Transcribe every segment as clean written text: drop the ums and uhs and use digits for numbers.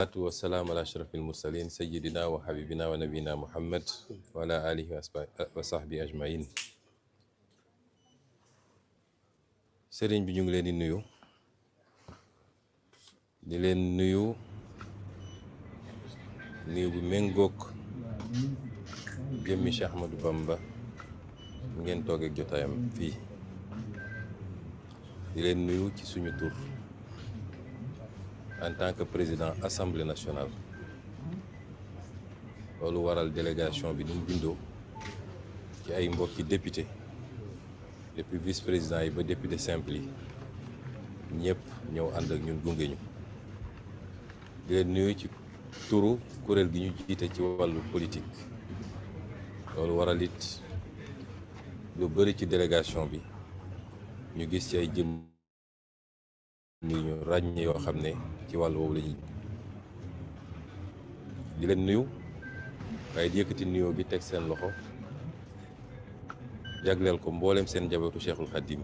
والسلام على أشرف المرسلين سيدنا وحبيبنا ونبينا محمد وعلى آله وصحبه أجمعين. sëriñ bi ñu ngi leen di nuyu bu méngoog jëmmi Cheikh Ahmadou Bamba ngeen toog ak jotaayam fii di leen nuyu ci suñu tur en tant que président assemblée nationale. loolu waral délégation bi ni mu bindoo ci ay mbokki député depuis vice président yi ba député simple yi ñëpp ñëw ànd ak ñun gunge ñu di leen nuyu ci turu kuréel gi ñu jiite ci wàllu politique. loolu waral it lu bëri ci délégation bi ñu gis ci ay jëm ni ñu ràññee yoo xam ne ci wàllu woowu la ñuy di leen nuyu waaye di yëkkati nuyoo bi teg seen loxo jagleel ko mbooleem seen njabootu Cheikhul Khadim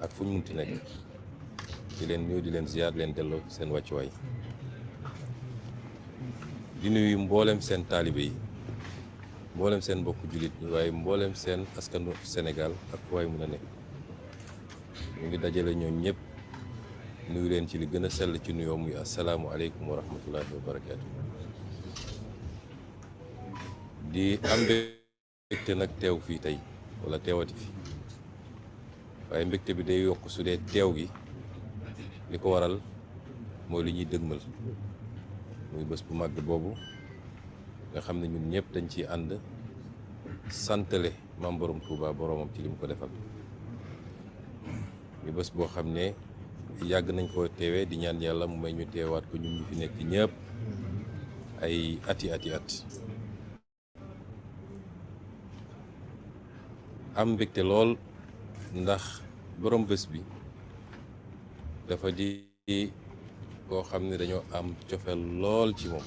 ak fu ñu munti nekk di leen nuyu di leen ziar leen delloo seen wàccuwaay di nuyu mbooleem seen taalibe yi mbooleem seen mbokku jullit ñi waaye mbooleem seen askanu Sénégal ak fu waay mun a nekk ñu ngi dajale ñoom ñëpp nuyu leen ci li gën a sell ci nuyoo muy asalaamu aleykum wa rahmatullahi wa barakaatu. di am mbégte nag teew fii tey wala teewati fi waaye mbégte bi day yokk su dee teew gi li ko waral mooy li ñuy dëgmal muy bés bu màgg boobu nga xam ne ñun ñëpp dañ ciy ànd santale Maam Borom Touba boromam ci li mu ko defal muy bés boo xam ne yàgg nañ koo teewee di ñaan yàlla mu may ñu teewaat ko ñun ñu fi nekk ñëpp ay ati at am mbégte lool ndax borom bés bi dafa di koo xam ne dañoo am cofeel lool ci moom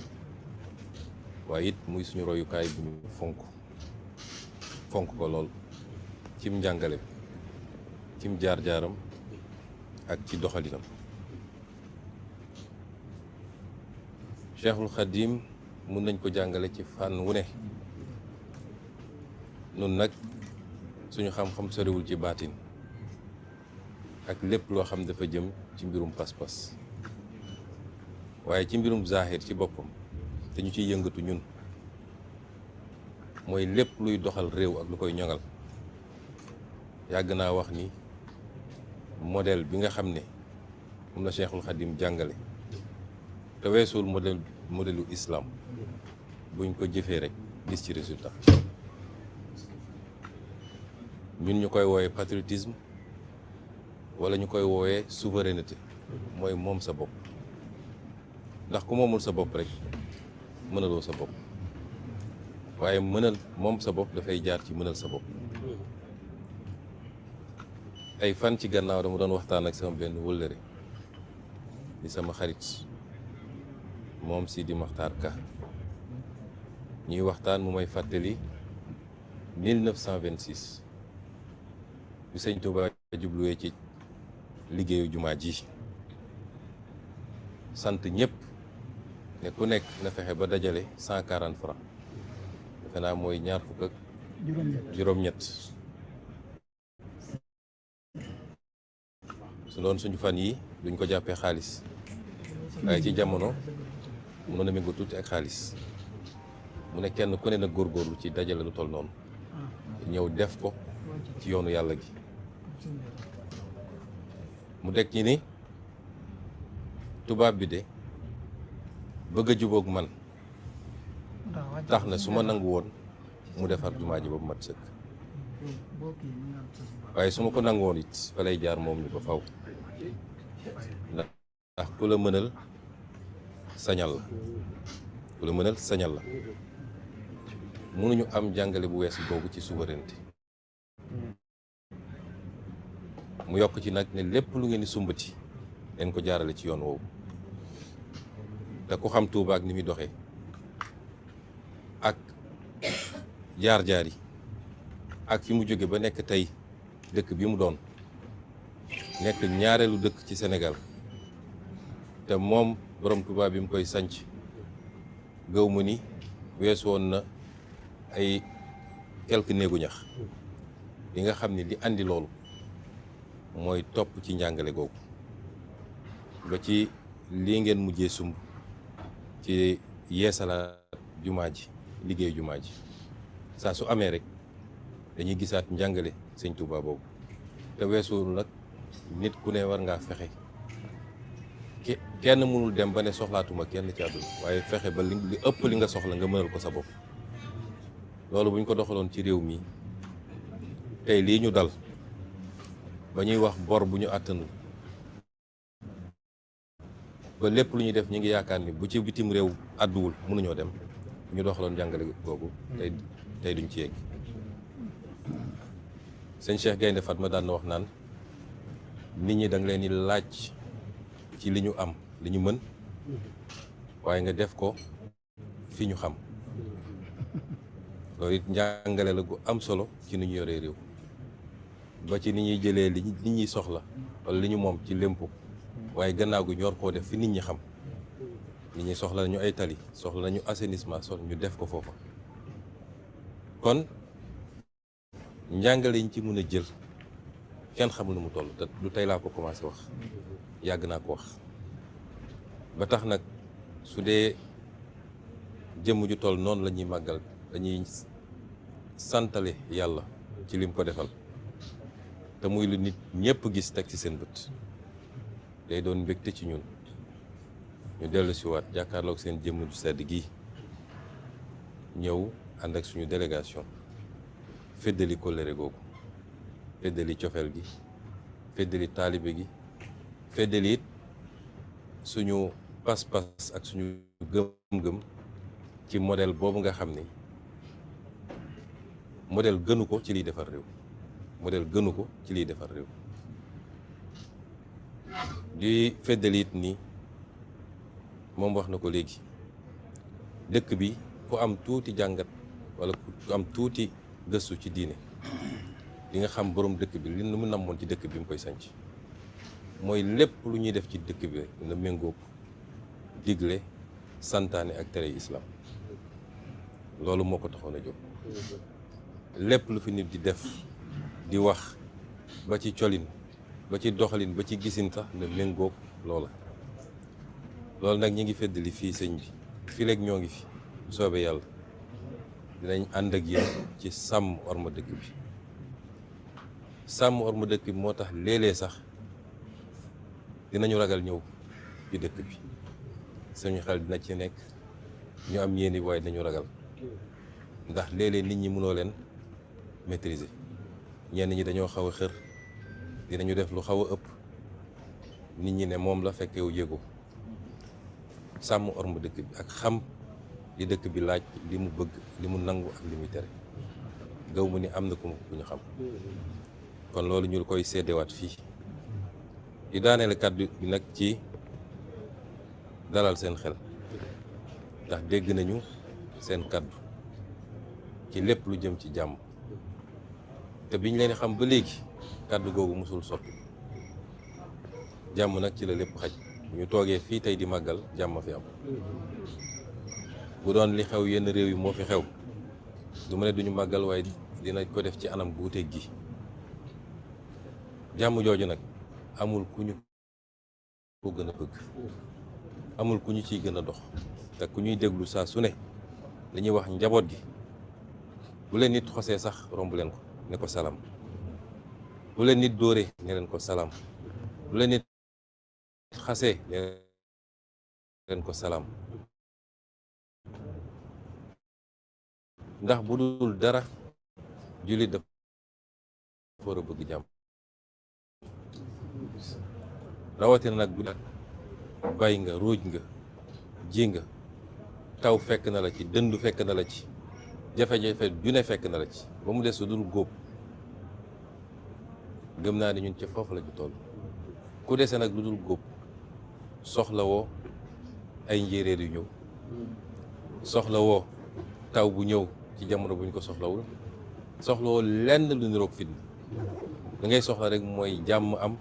waaye it muy suñu royukaay bu ñu fonk ko lool cim njàngale cim jaar-jaaram ak ci doxalinam. Cheikhul Khadim mun nañ ko jàngale ci fànn wu ne nun nag suñu xam-xam soriwul ci baatin ak lépp loo xam dafa jëm ci mbirum pas-pas waaye ci mbirum zahir ci boppam te ñu ciy yëngatu ñun mooy lépp luy doxal réew ak lu koy ñoŋal. yàgg naa wax ni modèle bi nga xam ne moom la Cheikhul Khadim jàngale te weesul modèlu islam buñ ko jëfee rek gis ci résultat. ñun ñu koy wooyee patriotisme wala ñu koy wooyee souveraineté mooy moom sa bopp ndax ku moomul sa bopp rek mënaloo sa bopp waaye mënal moom sa bopp dafay jaar ci mënal sa bopp. ay fan ci gannaaw dama doon waxtaan ak sama benn wëllëre di sama xarit moom Sidi Maxtaar Ka ñuy waxtaan mu may fàttali 1926 bi sëñ Touba jubluwee ci liggéeyu jumaa ji sant ñëpp ne ku nekk na fexe ba dajale 140 francs defe naa mooy ñaar fukk ak juróom-ñett su doon suñu fan yi duñ ko jàppee xaalis waaye ci jamono mënoon na méngoo tuuti ak xaalis mu ne kenn ku ne na góorgóorlu ci dajale lu toll noonu ñëw def ko ci yoonu yàlla gi. mu teg ci ni tubaab bi de bëgg a jubóog man tax na su ma nangu woon mu defar jumaa ji ba mu mat sëkk waaye su ma ko nangu woon it fa lay jaar moom ni ko faw ndax ku la mënal sañal la ku la mënal sañal la mënuñu am jàngale bu wees boobu ci souveraineté. mu yokk ci nag ne lépp lu ngeen di sumbati leen ko jaarale ci yoon woowu te ku xam Tuuba ak ni muy doxee ak jaar-jaar yi ak fi mu jóge ba nekk tey dëkk bi mu doon nekk ñaareelu dëkk ci Sénégal te moom borom Tuubaa bi mu koy sanc gëw mu ni weesu woon na ay quelques néegu ñax li nga xam ni li andi loolu mooy topp ci njàngale googu ba ci lii ngeen mujjee sumb ci yeesalaat jumaa ji liggéey jumaa ji saa su amee rek dañuy gisaat njàngale sëñ Tuubaa boobu te weesuwul nag nit ku ne war ngaa fexe kenn mënul dem ba ne soxlaatuma kenn ci àdduna waaye fexe ba li ëpp li nga soxla nga mënal ko sa bopp loolu bu ñu ko doxaloon ci réew mi tey lii ñu dal ba ñuy wax bor bu ñu àttanul ba lépp lu ñuy def ñu ngi yaakaar ni bu ci bitim réew àdduwul mënuñoo dem ñu doxaloon jàngale googu tey duñ ci yegg sëñ Cheikh Gaynde Fatma daan na wax naan nit ñi da nga leen di laaj ci li ñu am li ñu mën waaye nga def ko fi ñu xam loolu it njàngale la gu am solo ci ni ñu yoree réew ba ci ni ñuy jëlee li nit ñi soxla wala li ñu moom ci lémpo waaye gannaaw gu ñor koo def fi nit ñi xam nit ñi soxla nañu ay tali soxla nañu assainissement soxla ñu def ko foofa kon njàngale yiñ ci mën a jël kenn xamul nu mu toll te lu tey laa ko commencé wax yàgg naa ko wax ba tax nag su dee jëmm ju toll noonu la ñuy màggal dañuy santale yàlla ci lim ko defal te muy lu nit ñëpp gis teg ci seen bët day doon mbégte ci ñun ñu dellu si waat jàkkaarloog seen jëmm ju sedd gi ñëw ànd ak suñu délégation feddali kóllëre googu feddali cofeel gi feddali taalibe gi feddali it suñu pas-pas ak suñu gëm-gëm ci modèle boobu nga xam ni modèle gënu ko ci liy defar réew modèle gënu ko ci liy defar réew di feddali it ni moom wax na ko léegi dëkk bi ku am tuuti jàngat wala ku am tuuti gëstu ci diine di nga xam borom dëkk bi li mu namoon ci dëkk bi mu koy sanc mooy lépp lu ñuy def ci dëkk bi rek na méngoog digle santaane ak tere islam loolu moo ko taxoon a jóg lépp lu fi nit di def di wax ba ci colin ba ci doxalin ba ci gisin sax na méngoog loola loolu nag ñi ngi feddali fii sëñ bi fii léegi ñoo ngi fi bu soobee yàlla dinañ ànd ak yéen ci sàmm orma dëkk bi sàmm orma dëkk bi moo tax léeg-léeg sax dinañu ragal ñëw ci dëkk bi suñu xel dina ci nekk ñu am yéeni waaye dinañu ragal ndax léeg-léeg nit ñi mënoo leen maîtriser ñenn ñi dañoo xaw a xër dinañu def lu xaw a ëpp nit ñi ne moom la fekkewu yëgu sàmm orma dëkk bi ak xam li dëkk bi laaj li mu bëgg li mu nangu ak li muy tere gaw mu ni am na ku ñu xam kon loolu ñu koy seddewaat fii di daaneel kàddu bi nag ci dalal seen xel ndax dégg nañu seen kàddu ci lépp lu jëm ci jàmm te biñ leen xam ba léegi kàddu googu musul soppi jàmm nag ci la lépp xaj bu ñu toogee fii tey di màggal jàmm fi am bu doon li xew yenn réew yi moo fi xew du ma ne duñu màggal waaye dina ko def ci anam gu wuute gi jàmm jooju nag amul ku ñu ko gën a bëgg amul ku ñu ciy gën a dox te ku ñuy déglu saa su ne li ñuy wax njaboot gi bu leen nit xosee sax romb leen ko ne ko salaam bu leen nit dóoree ne leen ko salaam bu leen nit xasee ne leen ko salaam ndax bu dul dara jullit dafa war a bëgg jàmm rawatina nag bu bay nga ruuj nga ji nga taw fekk na la ci dëndu fekk na la ci jafe-jafe ju ne fekk na la ci ba mu des su dul góob gëm naa ne ñun ca foofu la ñu toll ku dese nag lu dul góob soxlawoo ay njéeréer yu ñëw soxlawoo taw bu ñëw ci jamono buñ ko soxlawul soxlawoo lenn lu niroog fitna da ngay soxla rek mooy jàmm am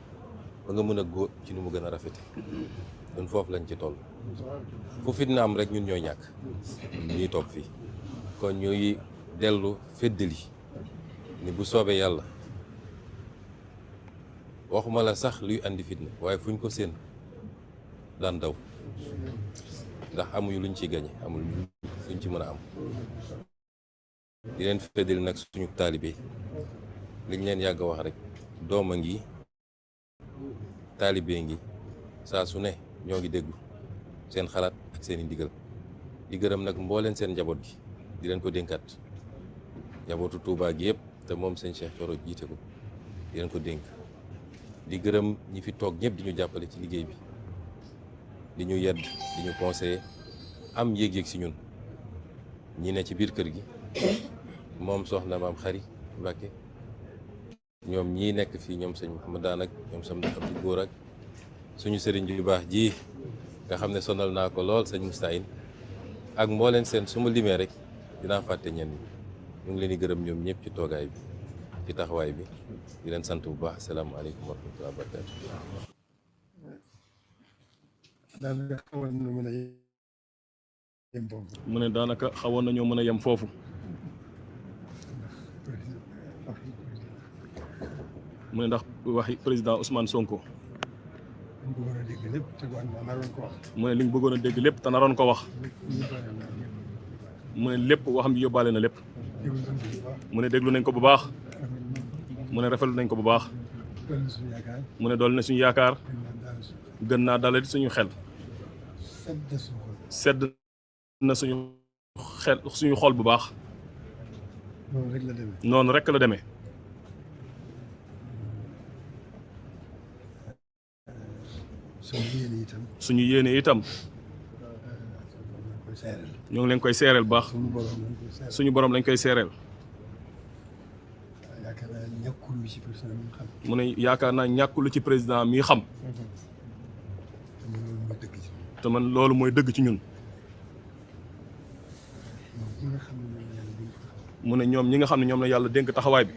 ba nga mën a góob ci nu mu gën a rafete ñun foofu lañ ci toll fu fitna am rek ñun ñooy ñàkk ñuy toog fii kon ñuy dellu feddali ni bu soobee yàlla waxuma la sax luy andi fitna waaye fuñ ko séen daan daw ndax amuñu luñ ciy gañe amul luñ ci mën a am di leen feddali nag suñu taalibe liñ leen yàgg a wax rek doom a ngi taalibe ngi saa su ne ñoo ngi déglu seen xalaat ak seen i ndigal di gërëm nag mbooleen seen njaboot gi di leen ko dénkaat njabootu Touba gi yëpp te moom sëñ Cheikh Thioro jiite ko di leen ko dénk di gërëm ñi fi toog ñëpp di ñu jàppale ci liggéey bi di ñu yedd di ñu conseiller am yëg-yëg si ñun ñi ne ci biir kër gi moom soxna maam Xari Mbàkke ñoom ñii nekk fii ñoom sëñ Mouhamadaan ak ñoom sam Abdou Góor ak suñu sëriñ yu baax ji nga xam ne sonal naa ko lool sëñ Moustahine ak mbooleen seen su ma limee rek dinaa fàtte ñenn ñi ñu ngi leen di gërëm ñoom ñëpp ci toogaay bi ci taxawaay bi di leen sant bu baax asalaamaaleykum wa rahmatulah wa barakaatu. mu ne daanaka xawoon nañoo mën a yem foofu. mu ne ndax waxi président Ousmane Sonko. mu ne li ñu bëggoon a dégg lépp te naroon ko wax. mu ne lépp waxam ji yóbbaale na lépp. mu ne déglu nañ ko bu baax. mu ne rafetlu nañ ko bu baax. mu ne dool na suñu yaakaar. gën naa dalal suñu xel. sedd na suñu xel suñu xol bu baax. noonu rek la demee. suñu yéene itam ñoo ngi leen koy seereel bu baax. suñu borom lañ koy seereel. mu ne yaakaar naa ñàkkulu ci président mi xam. te man loolu mooy dëgg ci ñun. mu ne ñoom ñi nga xam ne ñoom la yàlla dénk taxawaay bi.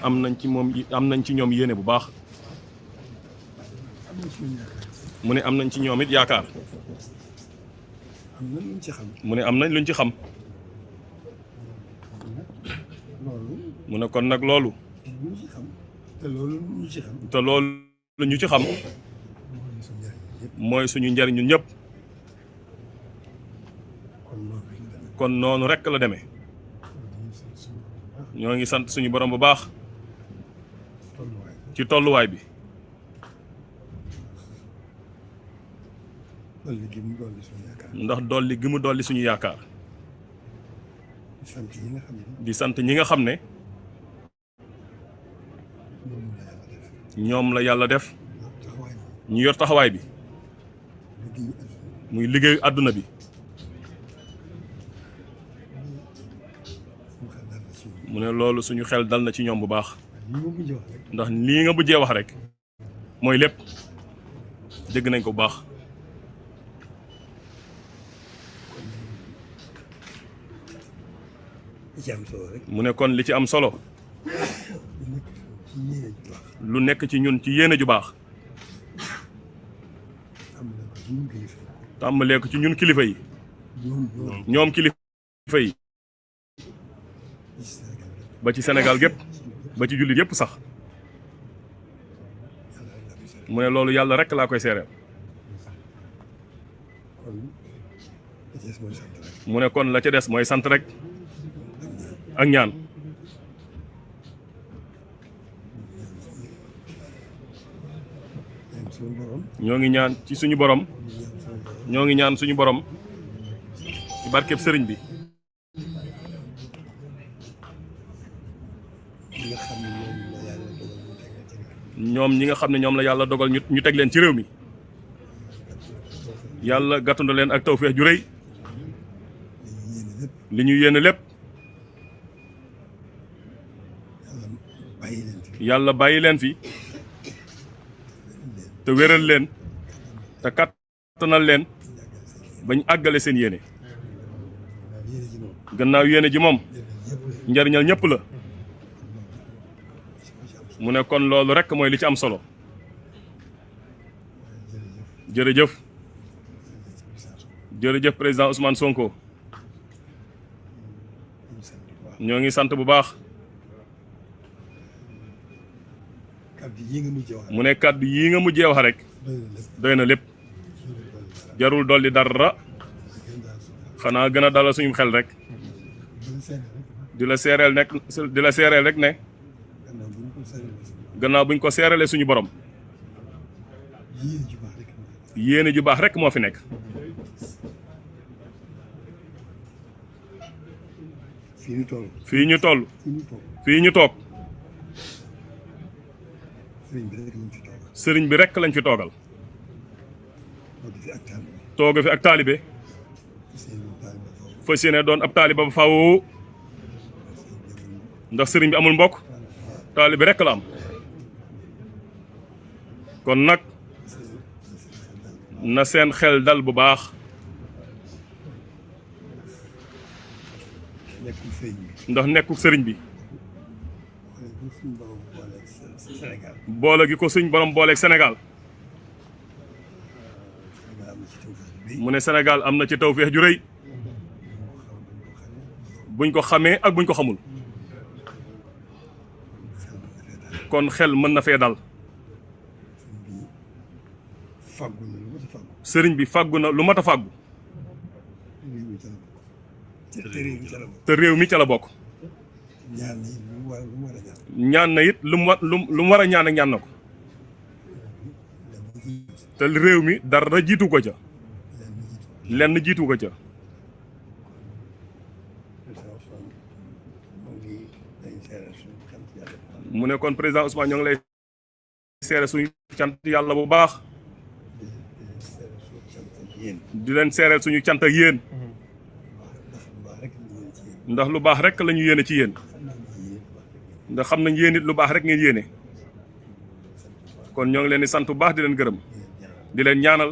am nañ ci ñoom yéene bu baax. mu ne am nañ ci ñoom it yaakaar. mu ne am nañ luñ ci xam. mu ne kon nag loolu. te loolu ñu ci xam. mooy suñu njariñ ñun ñëpp. kon noonu rekk la demee. ñoo ngi sant suñu borom bu baax. ci tolluwaay bi. ndax dolli gi mu dolli suñu yaakaar. di sant ñi nga xam ne. ñoom la yàlla def. ñu yor taxawaay bi. muy liggéeyu àdduna bi. mu ne loolu suñu xel dal na ci ñoom bu baax. ndax lii nga mujjee wax rek. mooy lépp. dégg nañ ko bu baax. mu ne kon li ci am solo. lu nekk ci ñun ci yéene ju baax. tàmbalee ko ci ñun kilifa yi. ñoom kilifa yi. ba ci Sénégal gépp ba ci jullit yépp sax. mu ne loolu yàlla rekk laa koy seereel. mu ne kon la ca des mooy sant rek. ak ñaan. ñoo ngi ñaan ci suñu borom. ñoo ngi ñaan suñu borom. ci barkeb sëriñ bi. ñoom ñi nga xam ne ñoom la yàlla dogal ñu teg leen ci réew mi. yàlla gàttandu leen ak tawfeex ju rëy. li ñu yéene lépp. yàlla bàyyi leen fi. te wéral leen. te kattanal leen. bañ àggale seen yéene. gannaaw yéene ji moom. njariñal ñëpp la. mu ne kon loolu rekk mooy li ci am solo. jërëjëf jërëjëf président Ousmane Sonko ñoo ngi sant bu baax mu ne kàddu yii nga mujjee wax rek doy na lépp jarul dolli dara xanaa gën a dalal suñu xel rek di la seereel rek ne gannaaw buñ ko seeralee suñu borom yéene ju baax rek moo fi nekk fii ñu toog sëriñ bi rek lañ fi toogal tooga fi ak taalibe fas yéene doon ab taalibe ba faaw ndax sëriñ bi amul mbokk taalibe rek la am kon nag na seen xel dal bu baax ndax nekkul sëriñ bi boole gi ko suñ borom booleeg Sénégal mu ne Sénégal am na ci tawfeex ju rëy buñ ko xamee ak buñ ko xamul kon xel mën na fee dal sëriñ bi fàggu na lu mat a fàggu te réew mi ca la bokk ñaan na it lu mu war a ñaan ak ñaan na ko te réew mi dara jiitu ko ca lenn jiitu ko ca mu ne kon président Ousmane ñoo ngi lay seere suñu cant yàlla bu baax di leen seereel suñu cant ak yéen ndax lu baax rek la ñu yéene ci yéen ndax xam nañ yéen it lu baax rek ngeen yéene kon ñoo ngi leen di sant bu baax di leen gërëm di leen ñaanal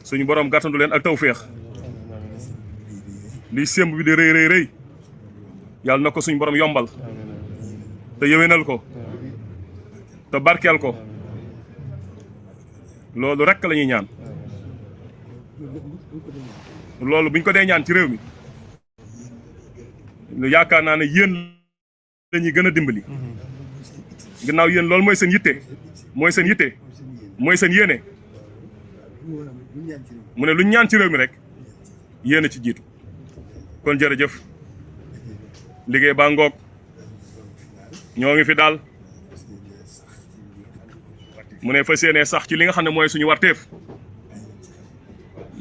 suñu borom gàttandu leen ak tawféex liy sémb bi di rëy rëy rëy yàlla na ko suñu borom yombal te yéwénal ko te barkeel ko loolu rek la ñuy ñaan loolu buñ ko dee ñaan ci réew mi yaakaar naa ne yéen lañuy gën a dimbali ginnaaw yéen loolu mooy seen yitte mooy seen yitte mooy seen yéene mu ne lu ñaan ci réew mi rek yéen a ci jiitu kon jërëjëf liggéey baa ngoog ñoo ngi fi daal mu ne fas yéene sax ci li nga xam ne mooy suñu warteef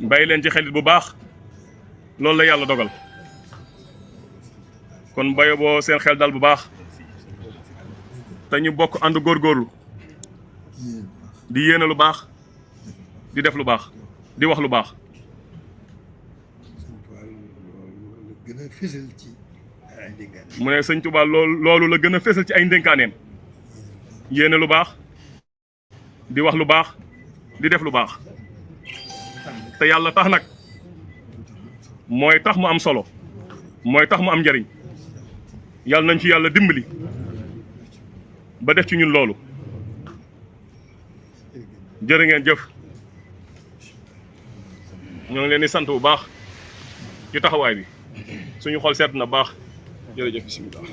bàyyi leen ci xelit bu baax loolu la yàlla dogal kon bayo boo seen xel dal bu baax te ñu bokk ànd góorgóorlu di yéene lu baax di def lu baax di wax lu baax mu ne sëñ Tuubaa loolu la gën a fésal ci ay ndénkaaneem yéene lu baax di wax lu baax di def lu baax te yàlla tax nag mooy tax mu am solo mooy tax mu am njariñ yàlla nañ ci yàlla dimbali ba def ci ñun loolu jërë ngeen jëf ñoo ngi leen di sant bu baax ci taxawaay bi suñu xol seet na baax jërëjëf bismillah